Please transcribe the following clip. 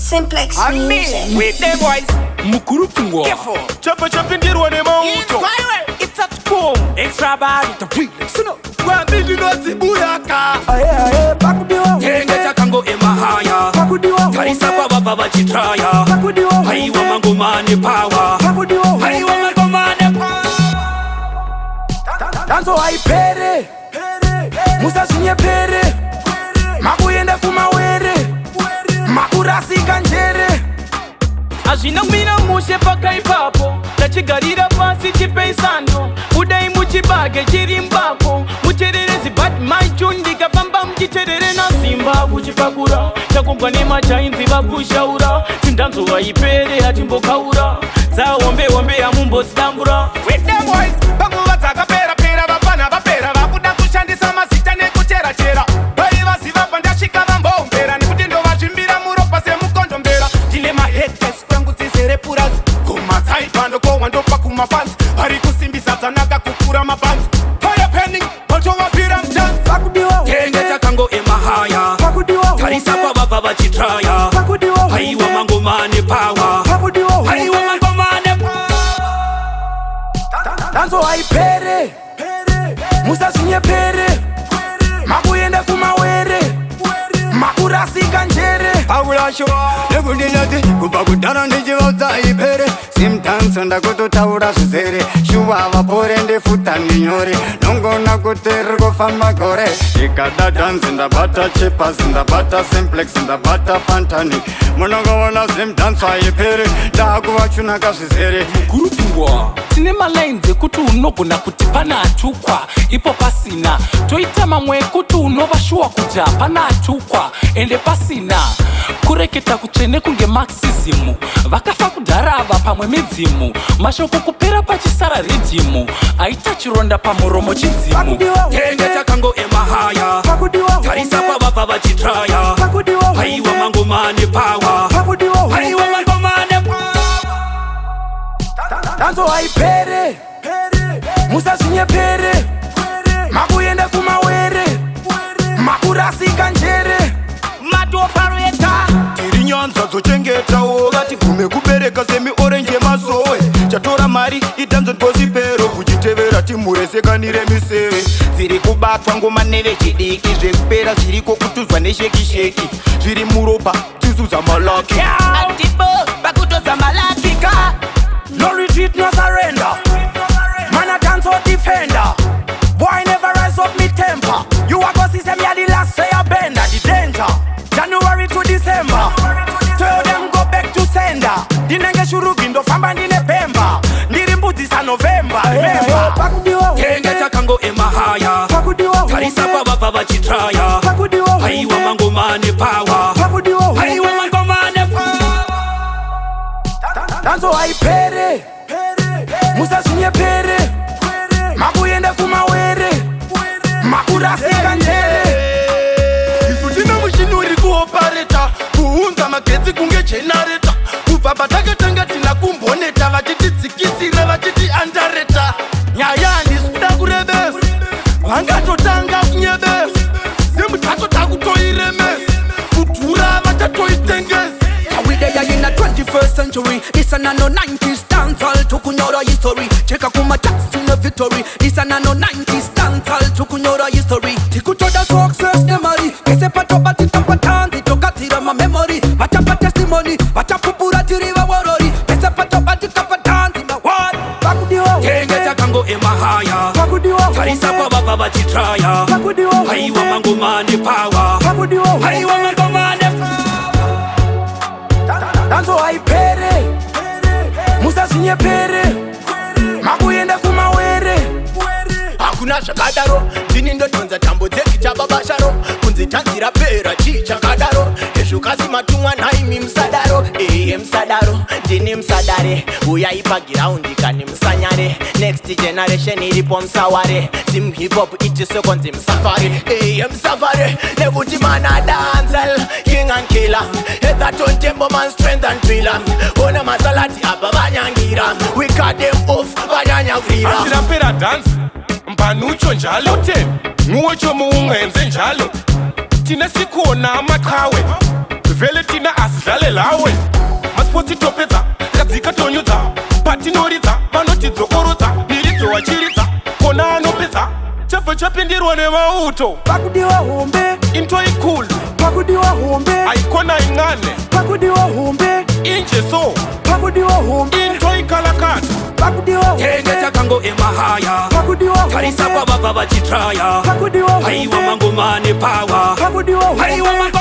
Cymplex music. With them boys, Mukuru Pungwa. careful. Chopin Dirwa Nemauto. It's at home. Extra bad with the remix. Buyaka. Pakudiwa Tenga chakango emahaya. Pakudiwa Karisa kwa baba chitraya. Pakudiwa Haiwa mangomane power. Pakudiwa Haiwa mangomane power. Danzo haipere. Musashinye pere. Makuyenda kumawere. Makurasika njere. Azvina kumira mushe pakaipapo tachigarira pasi chipeisano budai muchibage chiri mbako muchererezi but my tune ndikafamba muchiterere nasimba kuchipakura chakumbwa nemachainzi vakushaura Zimdancehall haipere hatimbokaura dzahombe yamumbozidambura. With them boys, panguva dzakapera pera vapana vapera vakuda kushandisa mazita nekuchera-chera. Vaivasiva pandasvika vambombera nekuti ndovazvimbira muropa semukondombera. Ndine maheadless kwangu dzizere purazi kumatsaipandokohwa ndopa kumafanzi vari kusimbisa dzanaka kukura mabanzi. Fire penning vatovapira muchanzi. Tenga chakango emahaya. Pakudiwa Karisa kwa baba vachitraya. Pakudiwa Haiwa mangomane power. Pakudiwa Haiwa mangomane power. Danzo haipere. Musashinye pere. Makuyenda kumawere. Makurasika njere. Aurasho, nebudinati, kupakudana ndichivaudza ipere. Zimdancehall ndakutotaura zvizere. Shuva vapore ndefuta ndinyore. Nongona kuti ririkufamba gore. Ndikada dance ndabata chipas ndabata Cymplex ndabata fantani. Munongoona Zimdancehall ipere. Ndakuvachunaka zvizere. Mukuru Pungwa. Tine malines ekuti unogona kuti pana atukwa ipo pasina toita mamwe ekuti unovashuwa kuti hapana atukwa ende pasina kureketa kutsvene kunge marxism vakafa kudhara ava pamwe midzimu mashoko kupera pachisara ridhimu aita chironda pamuromo chidzimu. Tenga chakango emahaya. Pakudiwa Karisa kwa baba vachitraya. Pakudiwa Haiwa mangomane power. Pakudiwa Haiwa mangomane power. Danzo haipere. Musashinye pere. Makuyenda kumawere. Makurasika njere. Madopareta. Tiri nyanza dzochengetawo gatigume kubereka semi orange masowe chatora mari itanzo nposipero kuchitevera timuresekanire miseve dziri kubatwa ngoma nevechidiki zvekupera zviriko kutuzwa neshekisheki zviri muropa tisuza malaki Atibo bakutoza malakika. no retreat no surrender man a dance or defender boy never rise up me temper you a go see them ya the last say a bender the danger January to December tell them go back to sender dinenge shurugi ndofamba ndine pemba ndiri mbudzisa November remember Pakudiwa Tenga chakango emahaya. Pakudiwa Karisa kwa baba vachitraya. Pakudiwa Haiwa mangomane power. Pakudiwa Haiwa mangomane power. Danzo haipere. Musashinye pere. Makuyenda kumawere. Makurasika njere. Isu tina mushini uri kuopareta. Kuunza magetsi kunge generator. Kubva patakatanga tina kumboneta. Vachiti dzikisire vachiti andareta. Nyaya handisikuda kurebesa. Vangatotanga kunyebesa. Zimdancehall takutoiremesa. Kudhura vachatoitengesa. We there in the 21st century. This a no 90s dancehall to kunyora history. Cheka kuma tax in the victory. This a no 90s dancehall to kunyora history. Tikutoda success memory. Kese pato bati tapatandi tokatira ma memory. Batapa testimony. Batapupura tiriva warori. Kese pato bati tapatandi ma word. Pakudiwa Tenga chakango emahaya. Pakudiwa Karisa kwa baba vachitraya. Pakudiwa Haiwa mangomane power. Pakudiwa Haiwa mangomane power. Danzo haipere. Musashinye pere. Makuyenda kumawere. hakuna zvakadaro ndini ndodonza tambo dzekitaba basharo kunzitanzira pera chichakadaro ezvukasi matumwa nhaimi musadaro musadaro ndini musadare uyai pagiraundi kani musanyare next generation iripo musaware sim hip hop ichisekonzi musafari musafari nekuti mana dancehall king and killer hethaton tembo man strength and pillar ona masalati apa vanyangira we cut them off vanyanyakwira Andirampera dance. Mpanucho njalo te. Muocho muungenze njalo. Tina sikuona makawe. Vele tina asidlale lawe. Aiwa ne mauto Pakudiwa Hombe, Into ikulu Pakudiwa Hombe, Aikona ingane Pakudiwa Hombe, Inje so Pakudiwa Hombe, Into ikalakata Pakudiwa Hombe, Terengeta kango emahaya Pakudiwa Karisa Hombe, kwa baba bachitraya Pakudiwa Aiwa Hombe, mangumane power Pakudiwa Aiwa Hombe,